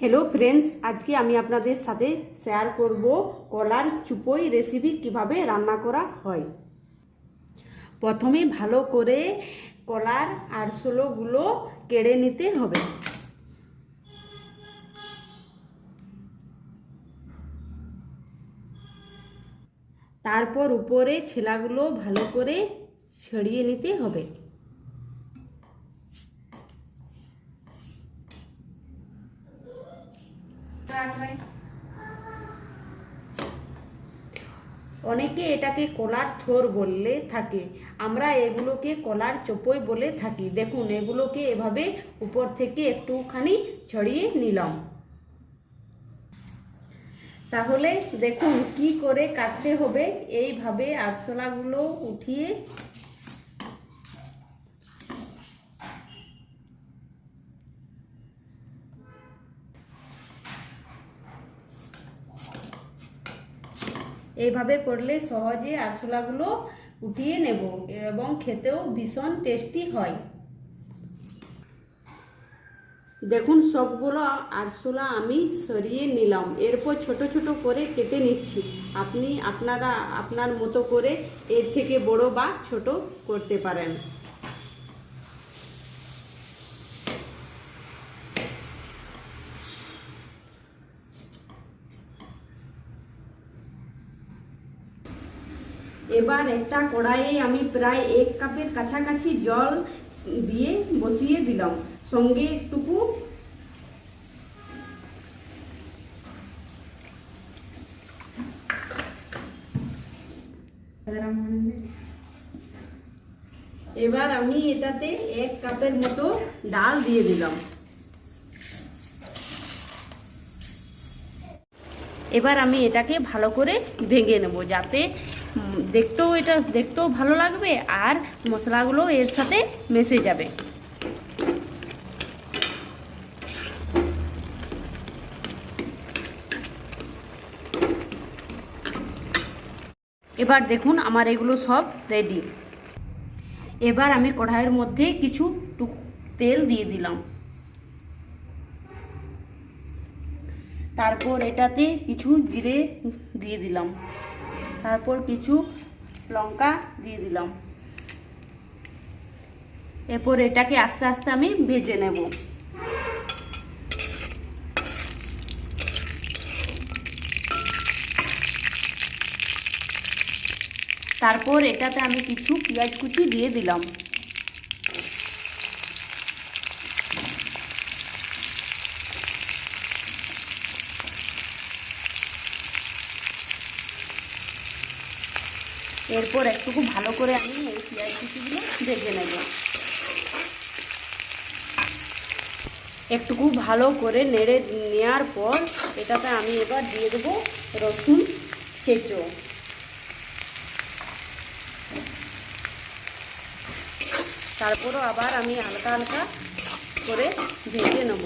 Hello friends, आज के आमी आपनादेर साथे शेयर करब कलार चुपोई रेसिपि किभाबे रान्ना करा हय। प्रथमे भालो करे कलार आरशोलगुलो केड़े निते होबे। तारपर उपरे छेलागुलो भालो करे छड़िए निते होबे। অনেকে এটাকে কলার থোর বললে থাকে, আমরা এগুলোকে কলার চোপই বলে থাকি। দেখুন, এগুলোকে এভাবে উপর থেকে একটুখানি ছড়িয়ে নিলাম। তাহলে দেখুন কি করে কাটতে হবে। এইভাবে আরশোলাগুলো উঠিয়ে এইভাবে করলে সহজে আরশোলাগুলো উঠিয়ে নেব এবং খেতেও ভীষণ টেস্টি হয়। দেখুন, সবগুলো আরশোলা আমি সরিয়ে নিলাম। এরপর ছোট ছোট করে কেটে নিচ্ছি। আপনারা আপনার মতো করে এর থেকে বড় বা ছোট করতে পারেন। এবার একটা কড়াইয়ে আমি প্রায় 1 কাপের কাছাকাছি জল দিয়ে বসিয়ে দিলাম। সঙ্গে একটুকু এবার আমি এটাতে 1 কাপের মতো ডাল দিয়ে দিলাম। এবার আমি এটাকে ভালো করে ভেঙে নেব, যাতে দেখতেও ভালো লাগবে আর মশলাগুলো এর সাথে মিশে যাবে। এবার দেখুন আমার এগুলো সব রেডি। এবার আমি কড়াইয়ের মধ্যে কিছু তেল দিয়ে দিলাম। তারপর এটাতে কিছু জিরে দিয়ে দিলাম। তারপর কিছু লঙ্কা দিয়ে দিলাম। এরপর এটাকে আস্তে আস্তে আমি ভেজে নেব। তারপর এটাতে আমি কিছু পেঁয়াজ কুচি দিয়ে দিলাম। এরপর একটু ভালো করে আমি এই পেঁয়াজ কুচিগুলো ভেজে নেব। একটু ভালো করে নেড়ে নেওয়ার পর এটাতে আমি এবার দিয়ে দেবো রসুন ছেঁচো। তারপরও আবার আমি হালকা হালকা করে ভেজে নেব।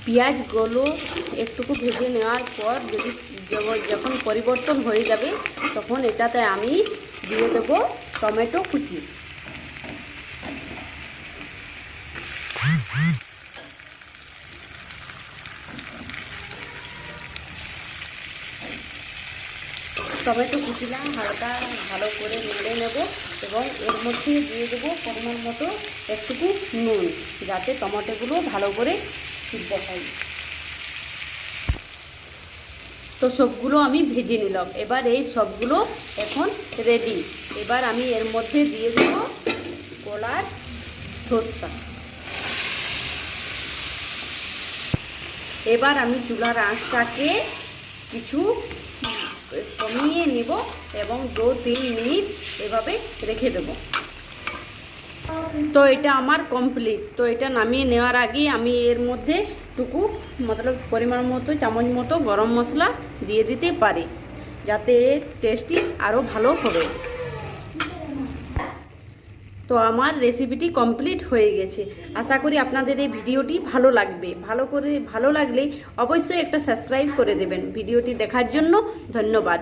পেঁয়াজগুলো একটু ভেজে নেওয়ার পর যখন পরিবর্তন হয়ে যাবে তখন এটাতে আমি দিয়ে দেব টমেটো কুচি। টমেটো কুচিটা হালকা ভালো করে নেড়ে নেব এবং এর মধ্যে দিয়ে দেবো পরিমাণ মতো একটুকু নুন, যাতে টমেটোগুলো ভালো করে সিদ্ধ হয়। তো সবগুলো আমি ভেজে নিলাম। এবার এই সবগুলো এখন রেডি। এবার আমি এর মধ্যে দিয়ে দেব কলার থোরটা। এবার আমি চুলার আঁচটাকে কিছু কমিয়ে নেব এবং 2-3 মিনিট এভাবে রেখে দেব। তো এটা আমার কমপ্লিট। তো এটা নামিয়ে নেওয়ার আগে আমি এর মধ্যে পরিমাণ মতো চামচ মতো গরম মশলা দিয়ে দিতে পারি, যাতে টেস্টি আরও ভালো হবে। তো আমার রেসিপিটি কমপ্লিট হয়ে গেছে। আশা করি আপনাদের এই ভিডিওটি ভালো লাগবে। ভালো লাগলে অবশ্যই একটা সাবস্ক্রাইব করে দেবেন। ভিডিওটি দেখার জন্য ধন্যবাদ।